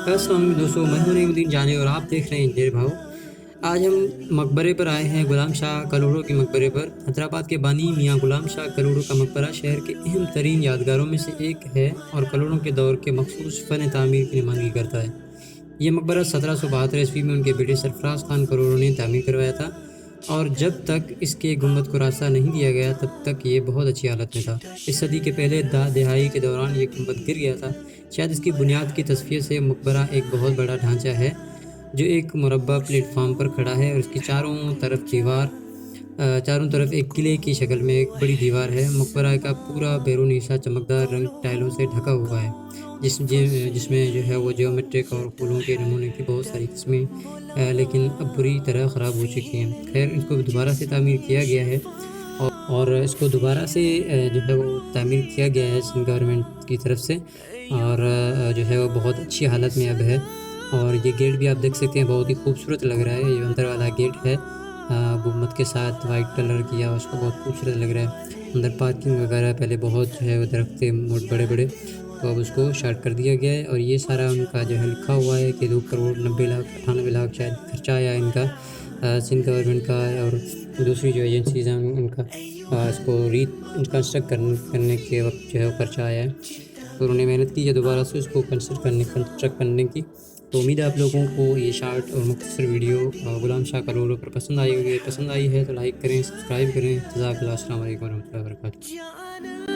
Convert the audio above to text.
السلام علیکم دوستوں، میں ہوں نعیم الدین جانی اور آپ دیکھ رہے ہیں انجینئر بھاؤ۔ آج ہم مقبرے پر آئے ہیں، غلام شاہ کلوڑوں کے مقبرے پر۔ حیدرآباد کے بانی میاں غلام شاہ کلوڑوں کا مقبرہ شہر کے اہم ترین یادگاروں میں سے ایک ہے اور کلوڑوں کے دور کے مخصوص فن تعمیر کی نمائندگی کرتا ہے۔ یہ مقبرہ 1772 میں ان کے بیٹے سرفراز خان کلوڑوں نے تعمیر کروایا تھا، اور جب تک اس کے گنبد کو راستہ نہیں دیا گیا تب تک یہ بہت اچھی حالت میں تھا۔ اس صدی کے پہلے دہائی کے دوران یہ گنبد گر گیا تھا۔ شاید اس کی بنیاد کی تصفیہ سے مقبرہ ایک بہت بڑا ڈھانچہ ہے جو ایک مربع پلیٹ فارم پر کھڑا ہے، اور اس کی چاروں طرف ایک قلعے کی شکل میں ایک بڑی دیوار ہے۔ مقبرہ کا پورا بیرونی حصہ چمکدار رنگ ٹائلوں سے ڈھکا ہوا ہے، جس میں جو ہے وہ جیومیٹرک اور پھولوں کے نمونے کی بہت ساری قسمیں لیکن اب بری طرح خراب ہو چکی ہیں۔ خیر، اس کو دوبارہ سے تعمیر کیا گیا ہے اور اس کو دوبارہ سے جو ہے وہ تعمیر کیا گیا ہے سندھ گورنمنٹ کی طرف سے، اور جو ہے وہ بہت اچھی حالت میں اب ہے۔ اور یہ گیٹ بھی آپ دیکھ سکتے ہیں، بہت ہی خوبصورت لگ رہا ہے۔ یہ اندر والا گیٹ ہے گنبد کے ساتھ وائٹ کلر کیا، اس کو بہت خوبصورت لگ رہا ہے۔ اندر پارکنگ وغیرہ پہلے بہت جو ہے وہ درخت تھے بڑے بڑے، تو اب اس کو شارٹ کر دیا گیا ہے۔ اور یہ سارا ان کا جو ہے لکھا ہوا ہے کہ 2,90,98,00,000 شاید خرچہ آیا ان کا، سندھ گورنمنٹ کا اور دوسری جو ایجنسیز ہیں ان کا اس کو کنسٹرکٹ کرنے کے وقت جو ہے وہ خرچہ آیا ہے، تو انہوں نے محنت کی ہے دوبارہ سے اس کو کنسٹرکٹ کرنے کی۔ تو امید ہے آپ لوگوں کو یہ شارٹ اور مختصر ویڈیو غلام شاہ کلوڑوں پر پسند آئی ہوگی۔ پسند آئی ہے تو لائک کریں، سبسکرائب کریں۔ جزاک اللہ، السلام علیکم ورحمۃ اللہ وبرکاتہ۔